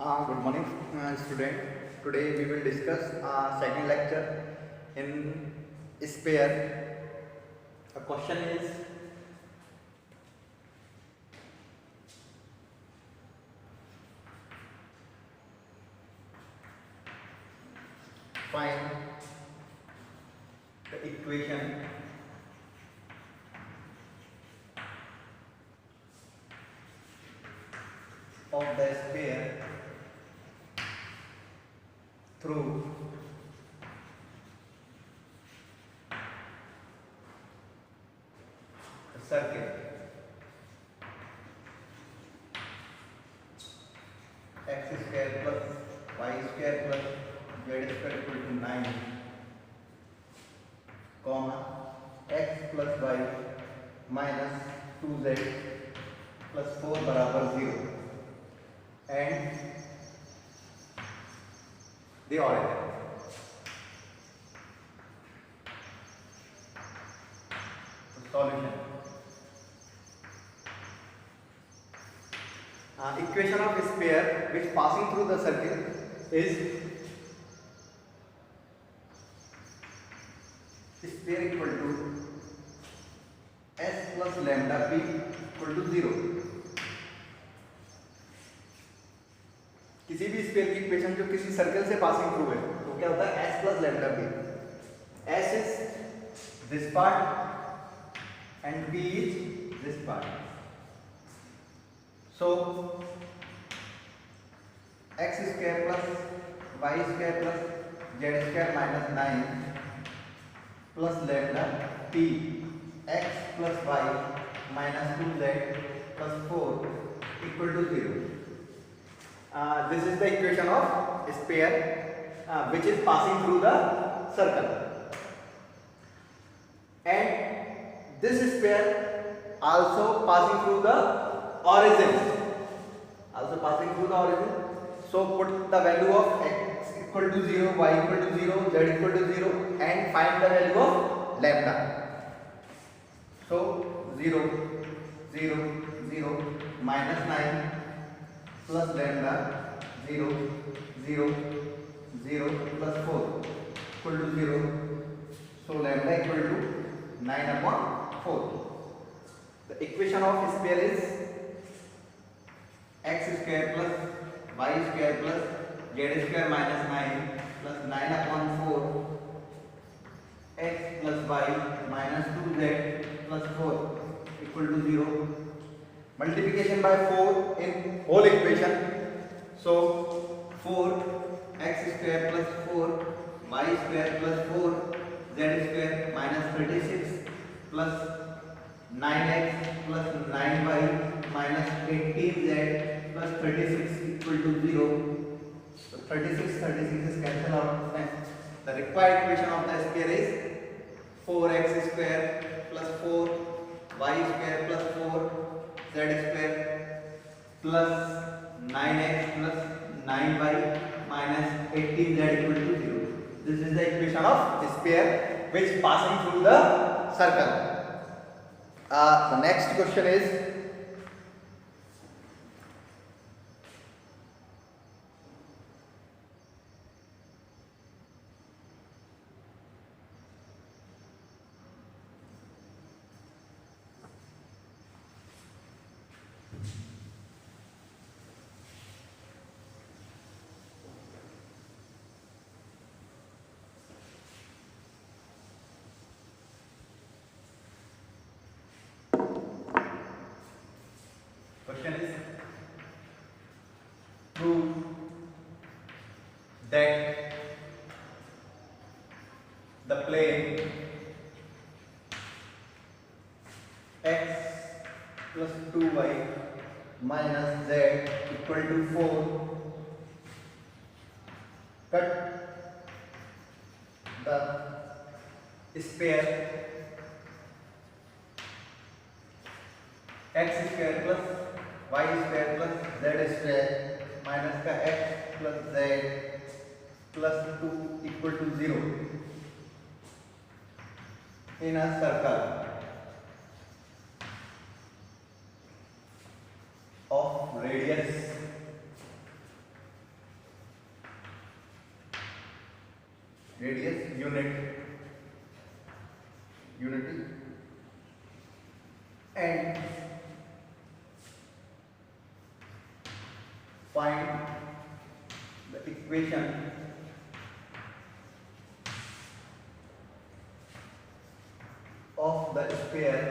Good morning, student. Today we will discuss second lecture in sphere. The question is find the equation of the sphere through the circle x square plus y square plus z square equal to 9, comma x plus y minus 2z plus 4 बराबर 0 and the origin. Solution. Equation of a sphere which passing through the circle is sphere equal to s plus lambda p equal to 0. किसी भी sphere की equation जो किसी circle से passing through है तो क्या होता है s plus lambda p. s is this part and p is this part. So x square plus y square plus z square minus 9 plus lambda p x plus y minus 2z plus 4 equal to 0. This is the equation of sphere which is passing through the circle, and this sphere also passing through the origin. So put the value of x equal to 0, y equal to 0, z equal to 0, and find the value of lambda. So 0, 0, 0, minus 9 plus lambda 0, 0, 0 plus 4 equal to 0. So lambda equal to 9 upon 4. The equation of sphere is x square plus y square plus z square minus 9 plus 9 upon 4 x plus y minus 2z plus 4 equal to 0. Multiplication by 4 in whole equation. So 4 x square plus 4 y square plus 4 z square minus 36 plus 9x plus 9y minus 18z plus 36 equal to 0. So 36 is cancelled out. The required equation of the sphere is 4x square plus 4 y square plus 4 z square plus 9x plus 9y minus 18z equal to 0. This is the equation of sphere which passing through the circle. The next question is prove that the plane x plus 2y minus z equal to 4 cut the sphere x square plus y square plus z square minus का x plus z plus 2 equal to 0 in a circle of radius radius unity, and find the equation of the sphere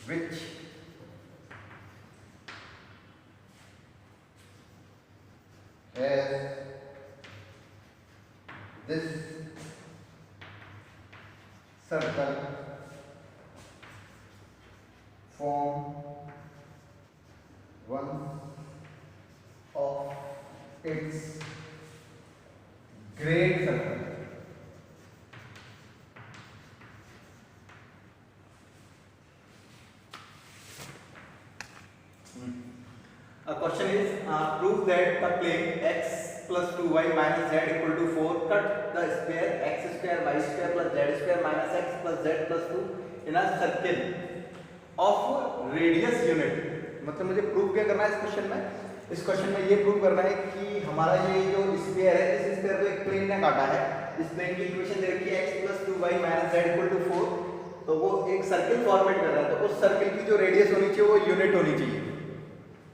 which has this circle form one of its great circle. A question is prove that the plane x plus 2y minus z equal to 4 cut the sphere x square y square plus z square minus x plus z plus 2 in a circle of radius unit. मतलब मुझे prove क्या करना है इस question में? इस question में ये प्रूव करना है कि हमारा ये जो स्फीयर है इस स्फीयर को एक प्लेन ने काटा है. इस प्लेन की इक्वेशन दे रखी है x plus 2y minus z equal to 4. तो वो एक सर्किल फॉर्मेट कर रहा है, तो उस सर्किल की जो रेडियस होनी चाहिए वो यूनिट होनी चाहिए.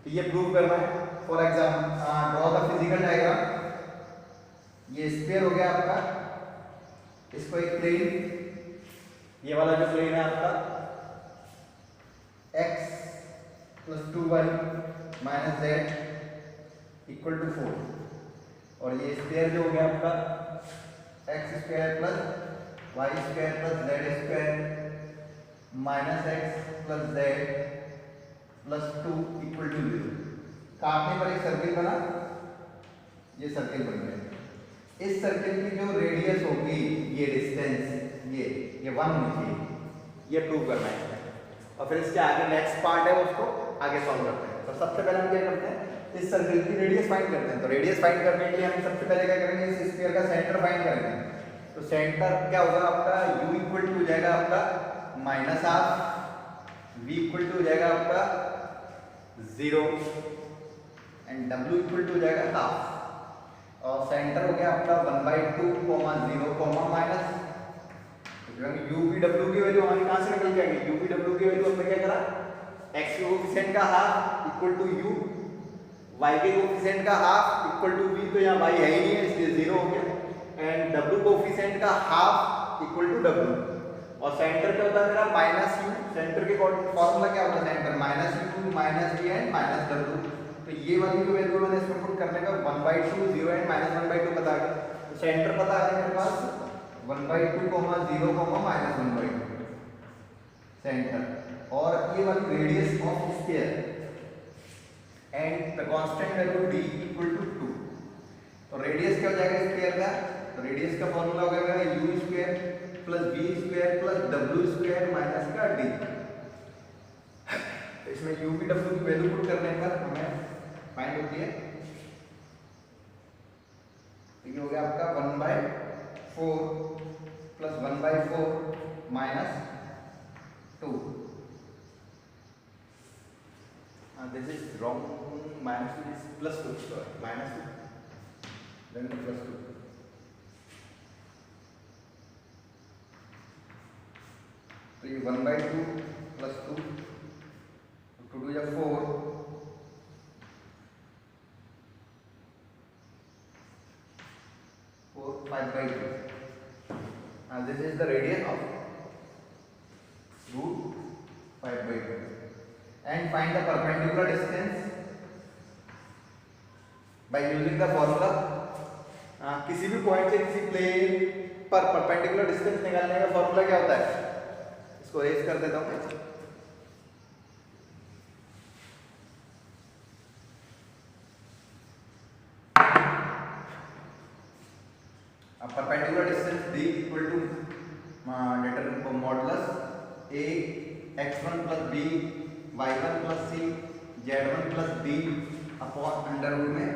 तो ये प्रूव करना है. For example draw the physical diagram. ये स्फीयर हो गया आपका, इसको एक प्लेन, ये वाला जो प्लेन है आपका x plus 2y minus z equal to 4, और ये स्फीयर जो हो गया आपका x square plus y square plus z square minus x plus z plus 2 equal to 0. काटने पर एक सर्किल बना, ये सर्किल बन गया. इस सर्किल की जो रेडियस होगी, ये डिस्टेंस ये 1 होनी चाहिए. ये प्रूव करना है. और फिर इसके आगे नेक्स्ट पार्ट है, उसको आगे सॉल्व करते हैं. तो सबसे पहले हम क्या करते हैं, इस सर्किल की रेडियस फाइंड करते हैं. तो रेडियस फाइंड करने के लिए हम सबसे पहले क्या करेंगे, इस स्फीयर का सेंटर फाइंड करेंगे. तो सेंटर क्या होगा आपका, u इक्वल टू हो जाएगा आपका minus half, v equal to हो जाएगा आपका 0 एंड w इक्वल टू हो जाएगा हाफ. और सेंटर हो गया आपका 1/2 0 माइनस. u v w की वैल्यू हमारी कहां से निकल के आएगी, u v w की वैल्यू हमने क्या करा, x के कोएफिशिएंट का half equal to u, y के कोएफिशिएंट का हाफ इक्वल टू v. तो यहाँ y है ही नहीं है, इसलिए 0 हो गया. एंड w कोएफिशिएंट का हाफ इक्वल टू w. और सेंटर क्या होता है मेरा माइनस u. सेंटर के फॉर्मूला क्या होता है, centre minus u minus v and minus w. तो ये वाली जो वैल्यू मैंने इसमें पुट करने का 1/2 0 एंड माइनस 1/2 पता है. तो सेंटर पता है मेरे पास 1/2 0 माइनस 1/2 सेंटर. और ये वाली radius of sphere and the constant value d equal to 2. तो रेडियस क्या हो जाएगा स्फीयर का, तो रेडियस का फॉर्मूला हो गया u square plus v square plus w square minus का d. इसमें u v w की वैल्यू पुट करने पर हमें फाइंड होती है. ये हो गया आपका 1/4 plus 1/4 minus 2. This is wrong. Minus 2 is plus 2. Sorry, minus 2. Then the plus 2. तो ये 1/2 plus 2. 2 2 या 4. 4 5/2. This is the radius of root 5/2. And find the perpendicular distance by using the formula. किसी भी पॉइंट से किसी प्लेन पर perpendicular distance निकालने का फॉर्मूला क्या होता है, इसको रेज कर देता हूं. Perpendicular distance d equal to determinant modulus a x1 plus b y1 plus c z1 plus d upon under root में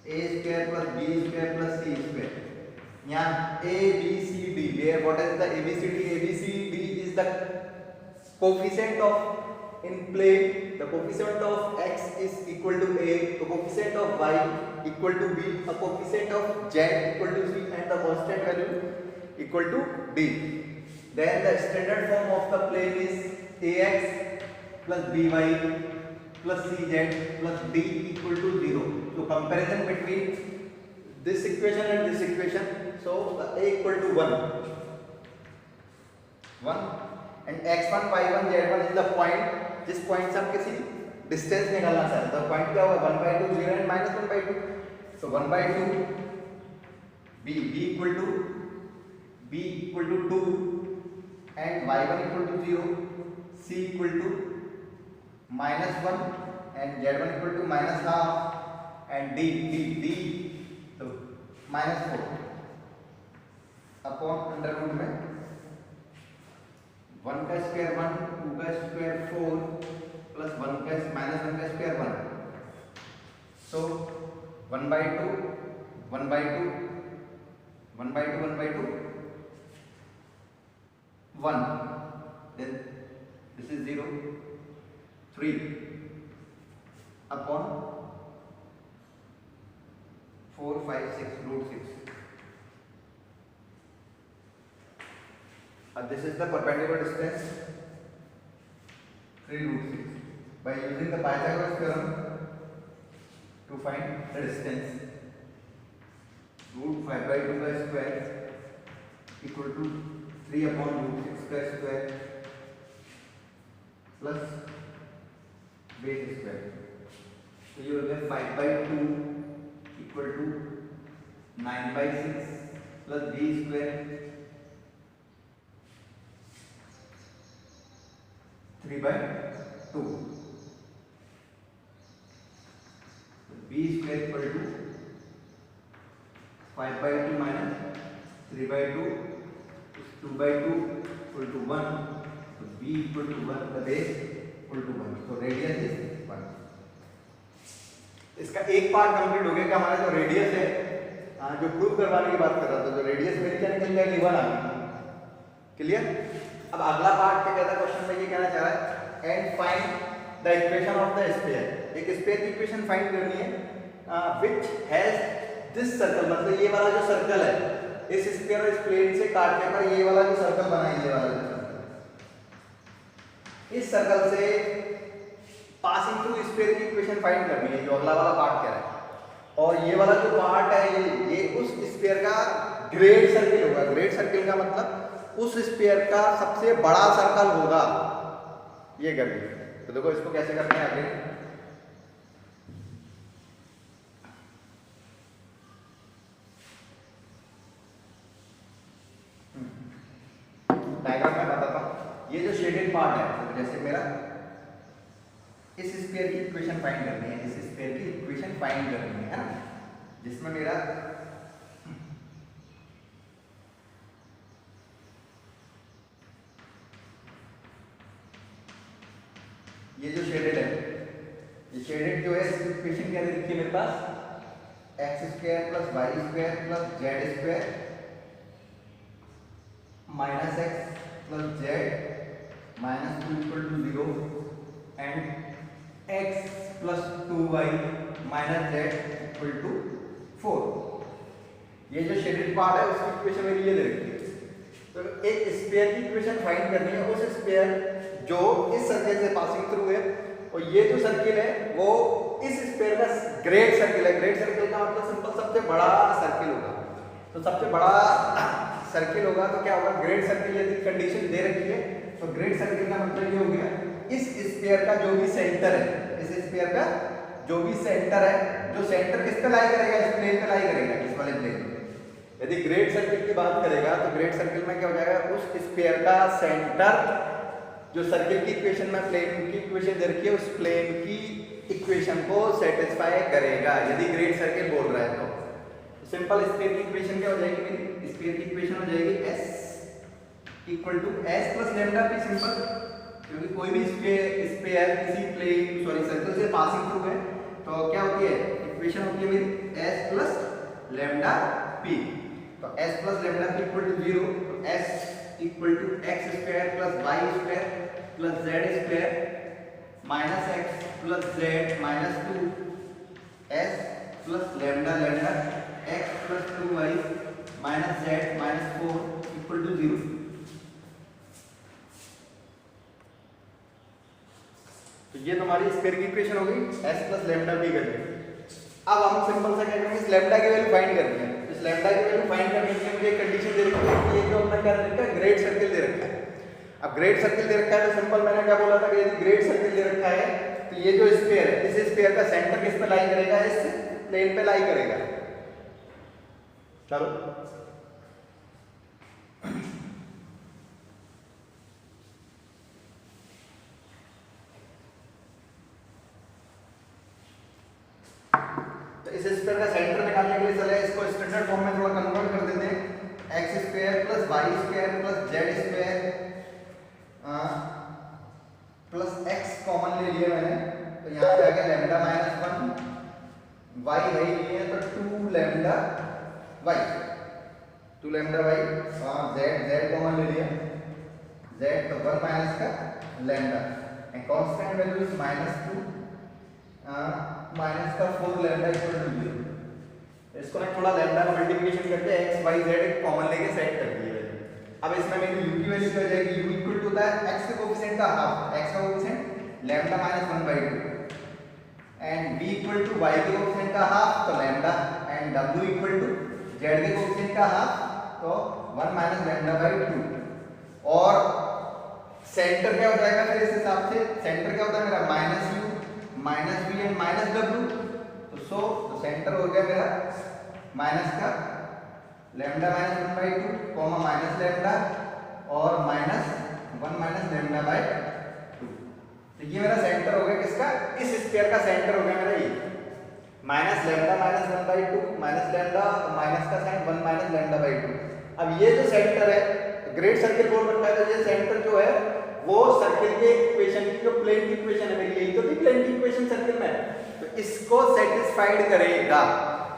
a square plus b square plus c square. यहाँ a b c d, where what is the a b c d? a b c d is the coefficient of in plane the coefficient of x is equal to a, the coefficient of y equal to b, a coefficient of z equal to c, and the constant value equal to d. Then the standard form of the plane is ax plus by plus cz plus d equal to 0. So comparison between this equation and this equation, so the a equal to 1 and x1 y1 z1 is the point, जिस point से हम किसी distance निकालना चाहते हैं, तो point क्या होगा 1/2 0 and -1/2, so 1/2 b equal to 2 and y1 equal to 0, c equal to -1 and z1 equal to -half and d तो -4 अपॉन अंडर रूट में 1 का स्क्वायर 1, 2 का स्क्वायर 4 प्लस 1 का -1 का square 1, so 1/2 1/2 1/2 1/2 1, then this is 0 3 upon 4 5 6 root 6. This is the perpendicular distance 3 root 6. By using the Pythagoras theorem to find the distance, root 5/2 का square equal to 3 upon root 6 का square plus base square. So you will get 5/2 equal to 9/6 plus b square 3/2. b square equal to 5/2 minus 3/2 is 2/2 equal to 1. So b equal to 1, the base equal to 1. So radius is 1. इसका एक part complete हो गया कि हमारा जो radius है, जो prove करवाने की बात कर रहा था, जो रेडियस मेरी क्या निकल जाएगी 1 आ गई. क्लियर. अब अगला पार्ट क्या कहता है क्वेश्चन में, ये कहना चाह रहा है and find the equation of the sphere. एक स्फीयर की इक्वेशन फाइंड करनी है व्हिच हैज दिस सर्कल, मतलब ये वाला जो सर्कल है, इस स्फीयर और इस प्लेन से काटने पर ये वाला जो सर्कल बना है, ये वाला जो सर्कल, इस सर्कल से पासिंग थ्रू स्फीयर की इक्वेशन फाइंड करनी है, जो अगला वाला पार्ट कह रहा है. और ये वाला जो पार्ट है, ये उस स्फीयर का ग्रेड सर्किल होगा. ग्रेड सर्किल का मतलब उस स्फीयर का सबसे बड़ा सर्कल होगा. ये कर लीजिए. तो देखो इसको कैसे करते हैं आगे. डायग्राम में बताता हूं. ये जो शेडेड पार्ट है, तो जैसे मेरा इस स्फीयर की इक्वेशन फाइंड करनी है, इस स्फीयर की इक्वेशन फाइंड करनी है ना, जिसमें मेरा ये जो शेडेड है, ये शेडेड जो है, इसकी इक्वेशन क्या दे रखी है मेरे पास, x square plus y square plus z square minus x plus z minus 2 equal to 0 and x plus 2y minus z equal to 4. ये जो शेडेड पार्ट है उसकी इक्वेशन मेरी ये दे रखी है. तो एक स्फीयर की इक्वेशन फाइंड करनी है, उस स्फीयर जो इस सर्किल से पासिंग थ्रू है, और ये जो सर्किल है वो इस स्फीयर का ग्रेड सर्किल है. ग्रेड सर्किल का मतलब सिंपल सबसे बड़ा सर्किल होगा. तो सबसे बड़ा सर्किल होगा तो क्या होगा, ग्रेड सर्किल यदि कंडीशन दे रखी है, तो ग्रेड सर्किल का मतलब ये हो गया, इस स्फीयर का जो भी सेंटर है, इस स्फीयर का जो भी सेंटर है, जो सेंटर किस पे लाई करेगा, इस प्लेन पे लाई करेगा, इस वाले प्लेन पे. यदि ग्रेड सर्किल की बात करेगा तो ग्रेड सर्किल में क्या हो जाएगा, उस स्फीयर का सेंटर जो सर्किल की इक्वेशन में प्लेन की इक्वेशन दे रखी है, उस प्लेन की इक्वेशन को सेटिस्फाई करेगा, यदि ग्रेड सर्किल बोल रहा है तो. सिंपल स्फीयर की इक्वेशन क्या हो जाएगी मेरी, स्फीयर की इक्वेशन हो जाएगी s equal to s plus lambda p. Simple, क्योंकि कोई भी स्फीयर किसी प्लेन सॉरी सर्कल से पासिंग थ्रू है, तो क्या होती है इक्वेशन होती है मेरी s प्लस लैम्डा p. तो s plus lambda p equal to 0, तो s equal to x square plus y square plus z square minus x plus z minus 2 s plus lambda lambda x plus 2y minus z minus 4 equal to 0। तो ये तुम्हारी square की equation हो गई s plus lambda b करके। अब हम simple सा क्या करेंगे, इस लैम्डा की वैल्यू फाइंड करनी है। इस लैम्डा की वैल्यू फाइंड करने के लिए मुझे एक कंडीशन दे रखी है कि ये जो अपना क्या दे रखा है, ग्रेड सर्कल दे रखा है। अब ग्रेड सर्कल दे रखा है तो सिंपल मैंने क्या बोला था कि यदि ग्रेड सर्कल दे रखा है तो ये जो स्फीयर है, इस स्फीयर का सेंटर किस पे लाई करेगा, इस प्लेन पे लाई करेगा। चलो इस स्क्वायर का सेंटर निकालने के लिए चले इसको स्टैंडर्ड फॉर्म में थोड़ा कन्वर्ट कर देते हैं। X square plus y square plus z square plus x common ले लिया मैंने, तो यहाँ पे आ गया लैम्डा माइनस 1, वाई है लिए तो 2 lambda y, 2 lambda y, z z common ले लिया, जेड तो 1 माइनस का lambda and constant value is -2 minus का 4 लैम्डा इक्वल टू 0। इसको ना थोड़ा लैम्डा का मल्टीप्लिकेशन करके x y z कॉमन लेके सेट कर दिया है। अब इसमें मेरी u की वैल्यू क्या हो जाएगी, u इक्वल टू होता है x के कोएफिशिएंट का हाफ, x का coefficient lambda minus 1/2 and v equal to y के कोएफिशिएंट का हाफ तो lambda and w equal to z के कोएफिशिएंट का हाफ तो 1 माइनस लैम्डा/2। और सेंटर क्या हो जाएगा फिर इस हिसाब से, सेंटर क्या होता है मेरा minus u minus b and minus डब्ल्यू, तो सेंटर हो गया मेरा माइनस का lambda minus 1/2 comma minus lambda और माइनस 1 माइनस लैम्डा/2। तो ये मेरा सेंटर हो गया किसका, इस स्फीयर का सेंटर हो गया मेरा ये minus lambda minus 1/2 minus lambda minus का साइन 1 माइनस लैम्डा/2। अब ये जो सेंटर है ग्रेड सर्किल बोल रखा है, तो ये सेंटर जो है वो सर्किल के इक्वेशन की जो प्लेन की इक्वेशन है मेरी, यही तो थी प्लेन की इक्वेशन सर्किल में, तो इसको सेटिस्फाइड करेगा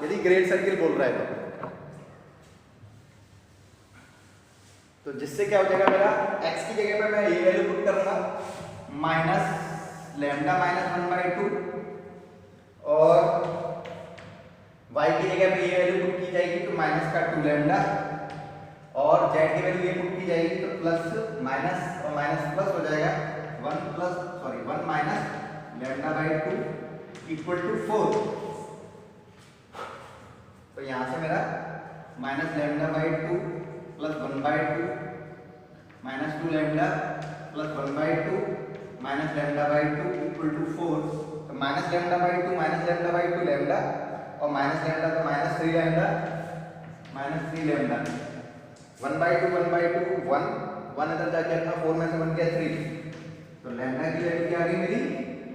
यदि ग्रेड सर्किल बोल रहा है तो जिससे क्या हो जाएगा मेरा x की जगह पे मैं ये वैल्यू पुट करूंगा माइनस लैम्डा माइनस 1/2 और y की जगह पे ये वैल्यू पुट की जाएगी तो माइनस का 2 लैम्डा और z की वैल्यू ये पुट की जाएगी तो प्लस माइनस और माइनस प्लस हो जाएगा 1 माइनस लैम्डा/2 इक्वल टू 4। तो यहाँ से मेरा minus lambda plus 1/2 minus 2 lambda plus 1/2 minus lambda equal to 4। तो minus lambda minus lambda lambda और माइनस लैम्डा तो माइनस 3 लैम्डा माइनस 3 लैम्डा 1/2 1 इधर जाके अपना 4 में से बन गया 3, तो लैम्डा की वैल्यू क्या आ गई मेरी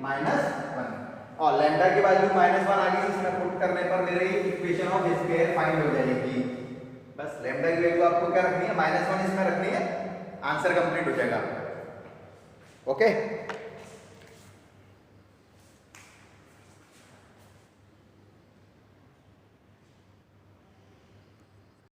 -1 और लैम्डा की वैल्यू -1 आ गई। इसमें पुट करने पर मेरी इक्वेशन ऑफ स्क्वायर फाइंड हो जाएगी। बस लैम्डा की वैल्यू आपको क्या रखनी है, -1 इसमें रखनी है, आंसर कंप्लीट हो जाएगा। ओके।